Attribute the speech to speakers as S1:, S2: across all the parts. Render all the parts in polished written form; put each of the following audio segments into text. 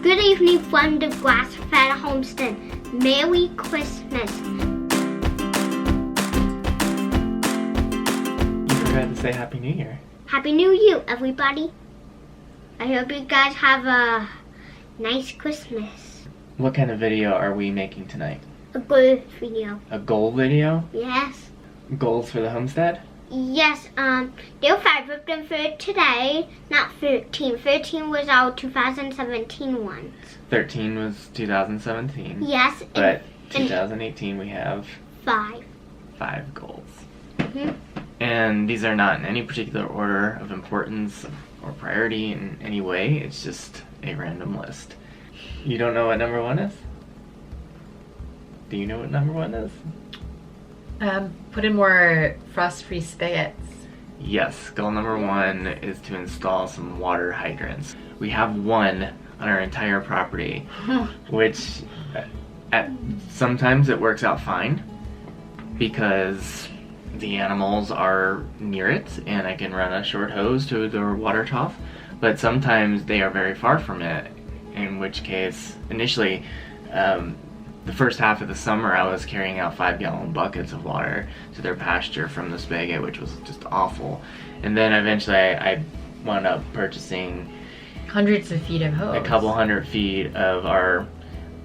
S1: Good evening from the grass-fed homestead. Merry Christmas.
S2: You forgot to say Happy New Year.
S1: Happy New Year, everybody. I hope you guys have a nice Christmas.
S2: What kind of video are we making tonight?
S1: A good video.
S2: A goal video?
S1: Yes.
S2: Goals for the homestead?
S1: Yes, there are 5 of them for today, not 13. 13 was our 2017 ones.
S2: 13 was 2017.
S1: Yes.
S2: But 2018 we have
S1: 5.
S2: 5 goals.
S1: Mm-hmm.
S2: And these are not in any particular order of importance or priority in any way. It's just a random list. You don't know what number 1 is? Do you know what number 1 is?
S3: Put in more frost-free spigots.
S2: Yes, goal number 1 is to install some water hydrants. We have one on our entire property, which sometimes it works out fine because the animals are near it and I can run a short hose to their water trough, but sometimes they are very far from it, in which case initially the first half of the summer I was carrying out 5-gallon buckets of water to their pasture from the spigot, which was just awful. And then eventually I wound up purchasing
S3: hundreds of feet of hose.
S2: A couple hundred feet of our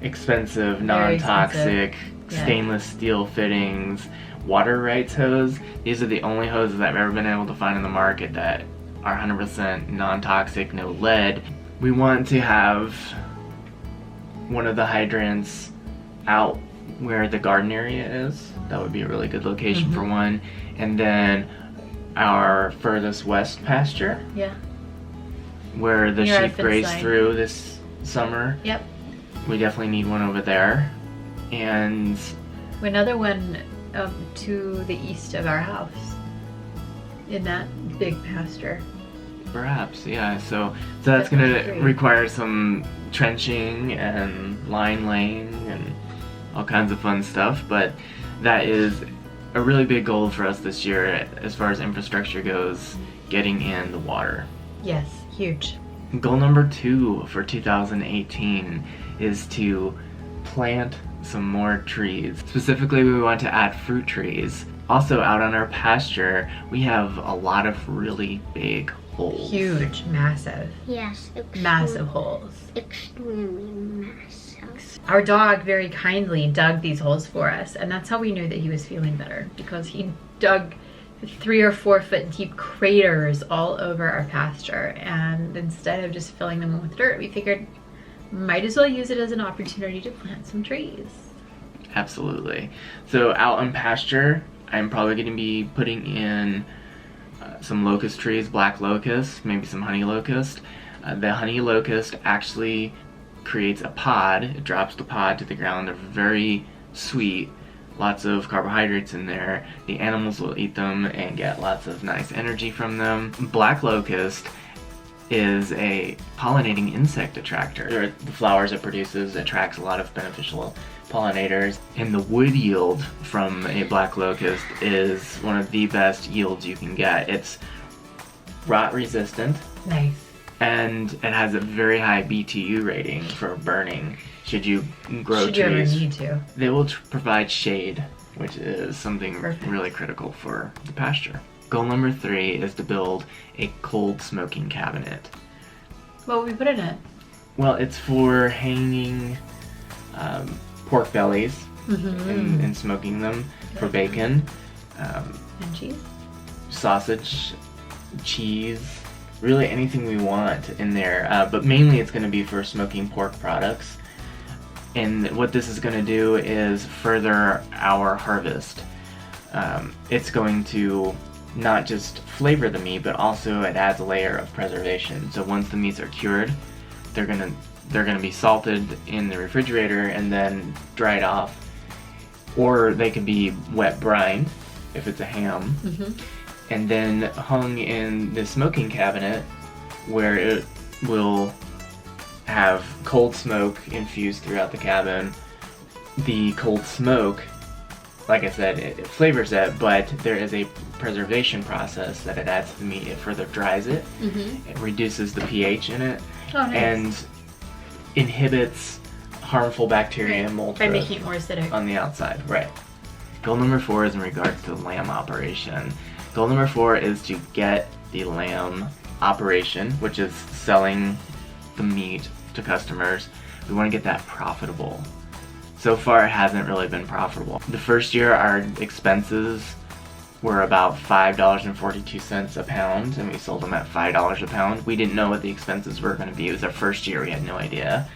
S2: expensive, non-toxic, stainless steel fittings, water rights hose. These are the only hoses I've ever been able to find in the market that are 100% non-toxic, no lead. We want to have one of the hydrants out where the garden area is. That would be a really good location for one. And then our furthest west pasture, where the sheep graze through this summer.
S3: Yep.
S2: We definitely need one over there. And
S3: another one to the east of our house in that big pasture.
S2: Perhaps, yeah. So that's gonna require some trenching and line laying and all kinds of fun stuff, but that is a really big goal for us this year as far as infrastructure goes, getting in the water.
S3: Yes, huge.
S2: Goal number 2 for 2018 is to plant some more trees. Specifically, we want to add fruit trees. Also, out on our pasture, we have a lot of really big holes.
S3: Huge, massive.
S1: Yes.
S3: Massive holes.
S1: Extremely massive.
S3: Our dog very kindly dug these holes for us, and that's how we knew that he was feeling better, because he dug 3 or 4 foot deep craters all over our pasture, and instead of just filling them with dirt, we figured might as well use it as an opportunity to plant some trees.
S2: Absolutely. So out on pasture, I'm probably going to be putting in some locust trees, black locust, maybe some honey locust. The honey locust actually creates a pod. It drops the pod to the ground. They're very sweet, lots of carbohydrates in there. The animals will eat them and get lots of nice energy from them. Black locust is a pollinating insect attractor. The flowers it produces attracts a lot of beneficial pollinators, and the wood yield from a black locust is one of the best yields you can get. It's rot resistant.
S3: Nice.
S2: And it has a very high BTU rating for burning. Should you grow trees,
S3: you ever need to.
S2: They will provide shade, which is something really critical for the pasture. Goal number 3 is to build a cold smoking cabinet.
S3: What would we put in it?
S2: Well, it's for hanging pork bellies and smoking them for bacon.
S3: And cheese?
S2: Sausage, cheese, really anything we want in there. But mainly it's going to be for smoking pork products. And what this is going to do is further our harvest. It's going to not just flavor the meat, but also it adds a layer of preservation. So once the meats are cured, they're gonna be salted in the refrigerator and then dried off, or they can be wet brined if it's a ham, and then hung in the smoking cabinet where it will have cold smoke infused throughout the cabin. The cold smoke, like I said, it flavors it, but there is a preservation process that it adds to the meat. It further dries it. It reduces the pH in it.
S3: Oh, nice.
S2: And inhibits harmful bacteria and mold
S3: by
S2: growth
S3: making it more acidic.
S2: on the outside. Right. Goal number 4 is in regards to the lamb operation. Goal number 4 is to get the lamb operation, which is selling the meat to customers. We want to get that profitable. So far, it hasn't really been profitable. The first year, our expenses were about $5.42 a pound, and we sold them at $5 a pound. We didn't know what the expenses were going to be. It was our first year. We had no idea.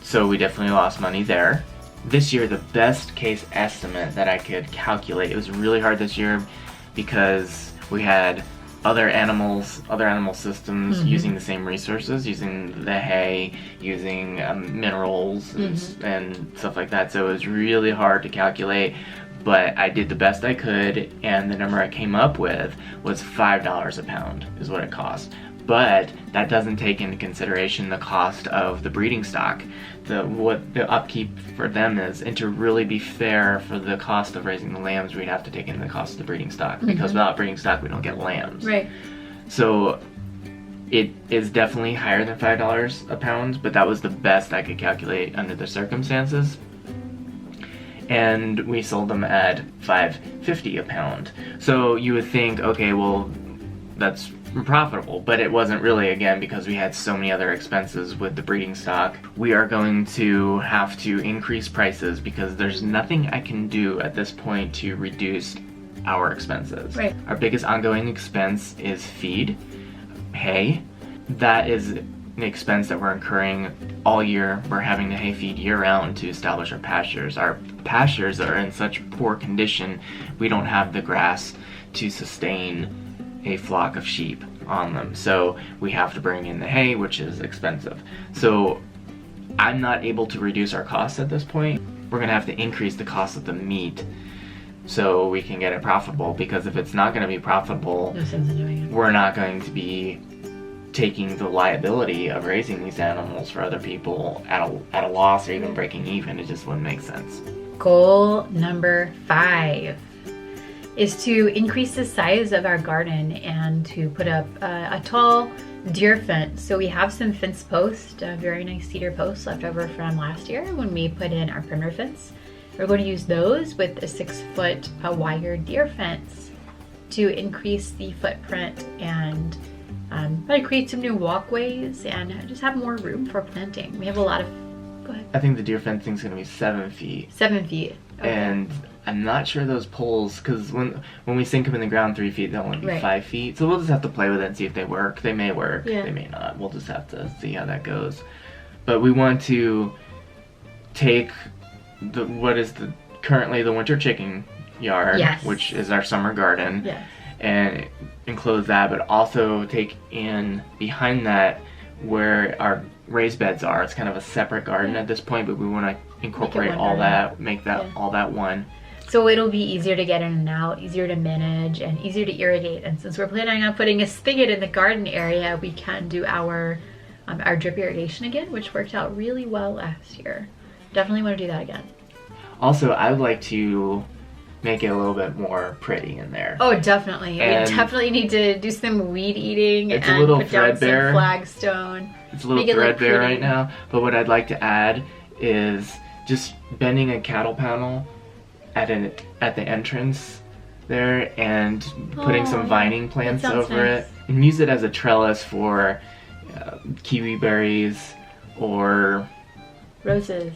S2: So we definitely lost money there. This year, the best case estimate that I could calculate, it was really hard this year because we had other animal systems using the same resources, using the hay, using minerals and stuff like that. So it was really hard to calculate, but I did the best I could, and the number I came up with was $5 a pound is what it cost. But that doesn't take into consideration the cost of the breeding stock, what the upkeep for them is, and to really be fair for the cost of raising the lambs, we'd have to take in the cost of the breeding stock, because without breeding stock, we don't get lambs.
S3: Right.
S2: So it is definitely higher than $5 a pound, but that was the best I could calculate under the circumstances. And we sold them at $5.50 a pound. So you would think, okay, well, that's profitable, but it wasn't really, again, because we had so many other expenses with the breeding stock. We are going to have to increase prices because there's nothing I can do at this point to reduce our expenses.
S3: Right.
S2: Our biggest ongoing expense is feed, hay. That is an expense that we're incurring all year. We're having to hay feed year round to establish our pastures. Our pastures are in such poor condition, we don't have the grass to sustain a flock of sheep on them. So we have to bring in the hay, which is expensive. So I'm not able to reduce our costs at this point. We're gonna have to increase the cost of the meat so we can get it profitable, because if it's not gonna be profitable,
S3: No sense in doing it.
S2: we're not going to be taking the liability of raising these animals for other people at a loss or even breaking even. It just wouldn't make sense.
S3: Goal number 5 is to increase the size of our garden and to put up a tall deer fence. So we have some fence posts, very nice cedar posts left over from last year when we put in our perimeter fence. We're going to use those with a 6-foot wire deer fence to increase the footprint and probably create some new walkways and just have more room for planting. We have a lot of, go ahead.
S2: I think the deer fencing's gonna be 7 feet.
S3: 7 feet. Okay.
S2: And I'm not sure those poles, because when we sink them in the ground 3 feet, they'll only be
S3: Right.
S2: 5 feet. So we'll just have to play with it and see if they work. They may work,
S3: Yeah.
S2: they may not. We'll just have to see how that goes. But we want to take what is currently the winter chicken yard,
S3: Yes.
S2: which is our summer garden,
S3: Yes.
S2: and enclose that, but also take in behind that where our raised beds are. It's kind of a separate garden at this point, but we want to incorporate
S3: one
S2: all
S3: garden.
S2: that, make that
S3: Yeah.
S2: all that one.
S3: So it'll be easier to get in and out, easier to manage, and easier to irrigate. And since we're planning on putting a spigot in the garden area, we can do our drip irrigation again, which worked out really well last year. Definitely want to do that again.
S2: Also, I would like to make it a little bit more pretty in there.
S3: Oh, definitely.
S2: And
S3: we definitely need to do some weed eating
S2: it's a
S3: and
S2: little
S3: put down
S2: threadbare.
S3: some flagstone.
S2: It's a little
S3: make it look
S2: threadbare
S3: pretty.
S2: right now, but what I'd like to add is just bending a cattle panel at the entrance there and putting some
S3: Oh,
S2: vining plants
S3: that sounds
S2: over
S3: nice.
S2: it, and use it as a trellis for kiwi berries or
S3: Roses.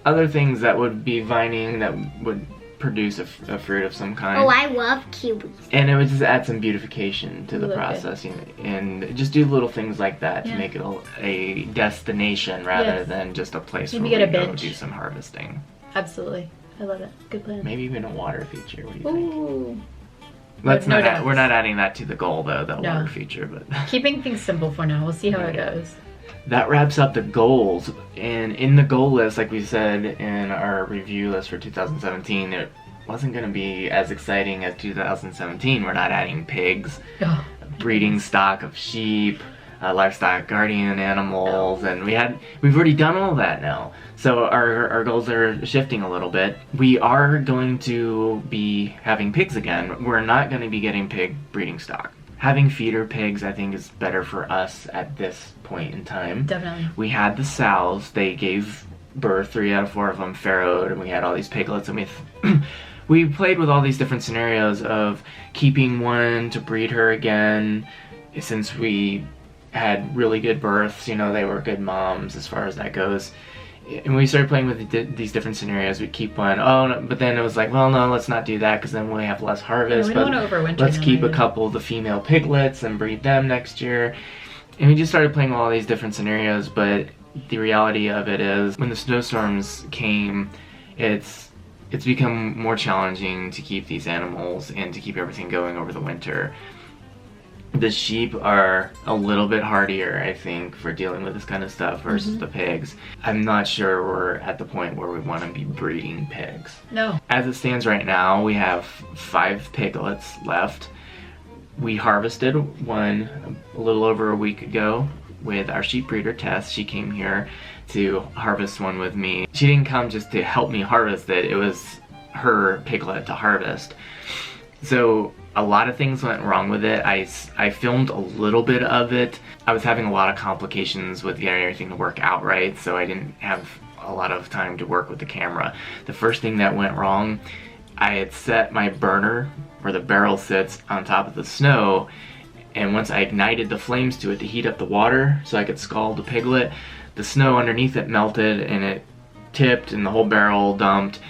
S2: other things that would be vining that would produce a fruit of some kind.
S1: Oh, I love kiwis.
S2: And it would just add some beautification to the
S3: Look good.
S2: process, and just do little things like that to
S3: Yeah.
S2: make it a destination rather
S3: Yes.
S2: than just a place
S3: Maybe
S2: where
S3: get
S2: we
S3: a
S2: go
S3: bench.
S2: do some harvesting.
S3: Absolutely. I love it. Good plan.
S2: Maybe even a water feature. What do you think?
S3: Ooh.
S2: Let's
S3: no
S2: not.
S3: doubts.
S2: We're not adding that to the goal though. The
S3: No.
S2: water feature, but
S3: Keeping things simple for now. We'll see how it
S2: Right.
S3: goes.
S2: that wraps up the goals. And in the goal list, like we said in our review list for 2017, it wasn't going to be as exciting as 2017. We're not adding pigs,
S3: Oh,
S2: breeding stock of sheep, livestock guardian animals, and we've already done all that now. So our goals are shifting a little bit. We are going to be having pigs again. We're not going to be getting pig breeding stock. having feeder pigs, I think, is better for us at this point in time.
S3: Definitely.
S2: We had the sows. They gave birth. 3 out of 4 of them farrowed, and we had all these piglets, and we played with all these different scenarios of keeping one to breed her again, since we had really good births. You know, they were good moms as far as that goes. And we started playing with these different scenarios. We'd keep one. Oh, no, but then it was like, well, no, let's not do that because then we have less harvest.
S3: We don't want to overwinter.
S2: Let's keep a couple of the female piglets and breed them next year. And we just started playing with all these different scenarios. But the reality of it is, when the snowstorms came, it's become more challenging to keep these animals and to keep everything going over the winter. The sheep are a little bit hardier, I think, for dealing with this kind of stuff versus the pigs. I'm not sure we're at the point where we want to be breeding pigs.
S3: No.
S2: As it stands right now, we have 5 piglets left. We harvested one a little over a week ago with our sheep breeder, Tess. She came here to harvest one with me. She didn't come just to help me harvest it. It was her piglet to harvest. So a lot of things went wrong with it. I filmed a little bit of it. I was having a lot of complications with getting everything to work out right, so I didn't have a lot of time to work with the camera. The first thing that went wrong, I had set my burner, where the barrel sits, on top of the snow, and once I ignited the flames to it to heat up the water so I could scald the piglet, the snow underneath it melted and it tipped and the whole barrel dumped.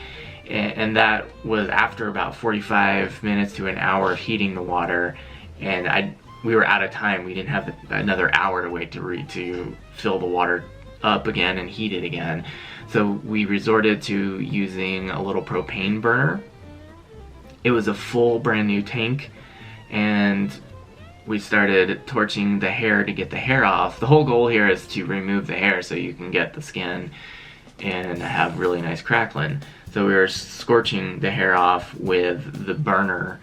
S2: And that was after about 45 minutes to an hour of heating the water, and we were out of time. We didn't have another hour to wait to fill the water up again and heat it again. So we resorted to using a little propane burner. It was a full brand new tank, and we started torching the hair to get the hair off. The whole goal here is to remove the hair so you can get the skin and have really nice crackling. So we were scorching the hair off with the burner,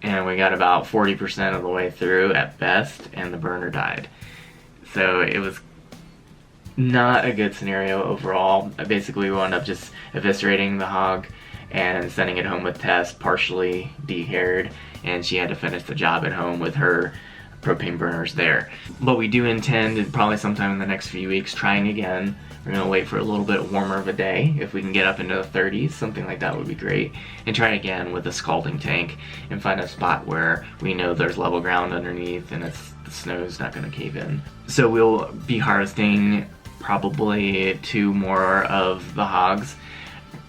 S2: and we got about 40% of the way through at best, and the burner died. So it was not a good scenario overall. Basically, we wound up just eviscerating the hog and sending it home with Tess, partially de-haired, and she had to finish the job at home with her propane burners there. But we do intend, probably sometime in the next few weeks, trying again. We're going to wait for a little bit warmer of a day. If we can get up into the 30s, something like that would be great. And try again with a scalding tank and find a spot where we know there's level ground underneath and the snow's not going to cave in. So we'll be harvesting probably 2 more of the hogs,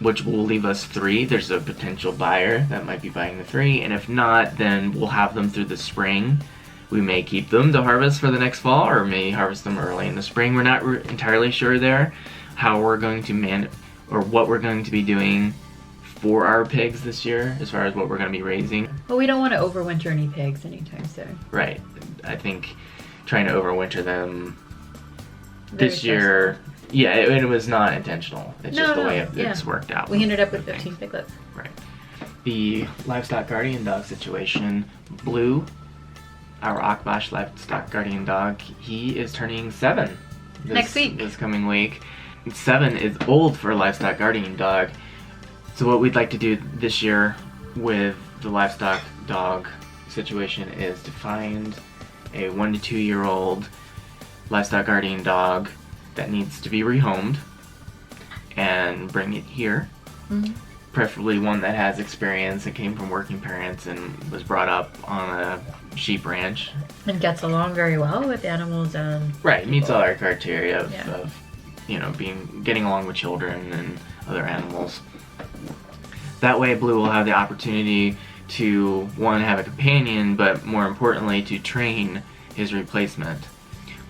S2: which will leave us 3. There's a potential buyer that might be buying the 3, and if not, then we'll have them through the spring. We may keep them to harvest for the next fall, or may harvest them early in the spring. We're not entirely sure there how we're going to or what we're going to be doing for our pigs this year, as far as what we're going to be raising.
S3: Well, we don't want to overwinter any pigs anytime soon.
S2: Right. I think trying to overwinter them this year, yeah, it was not intentional. It's just the way it's worked out.
S3: We ended up with 15 piglets.
S2: Right. The livestock guardian dog situation, Blue, our Akbash livestock guardian dog, he is turning 7
S3: next week.
S2: This coming week. 7 is old for a livestock guardian dog. So what we'd like to do this year with the livestock dog situation is to find a 1 to 2 year old livestock guardian dog that needs to be rehomed and bring it here. Preferably one that has experience and came from working parents and was brought up on a sheep ranch.
S3: And gets along very well with animals and
S2: right, meets all our criteria of getting along with children and other animals. That way Blue will have the opportunity to, 1, have a companion, but more importantly, to train his replacement.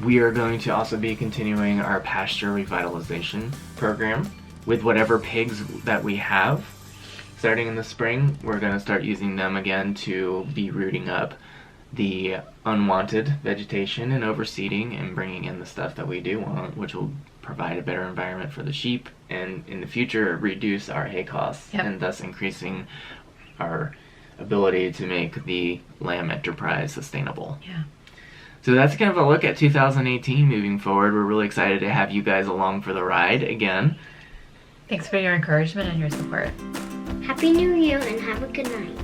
S2: We are going to also be continuing our pasture revitalization program with whatever pigs that we have. Starting in the spring, we're going to start using them again to be rooting up the unwanted vegetation and overseeding and bringing in the stuff that we do want, which will provide a better environment for the sheep and in the future reduce our hay costs and thus increasing our ability to make the lamb enterprise sustainable.
S3: Yeah.
S2: So that's kind of a look at 2018 moving forward. We're really excited to have you guys along for the ride again.
S3: Thanks for your encouragement and your support.
S1: Happy New Year and have a good night.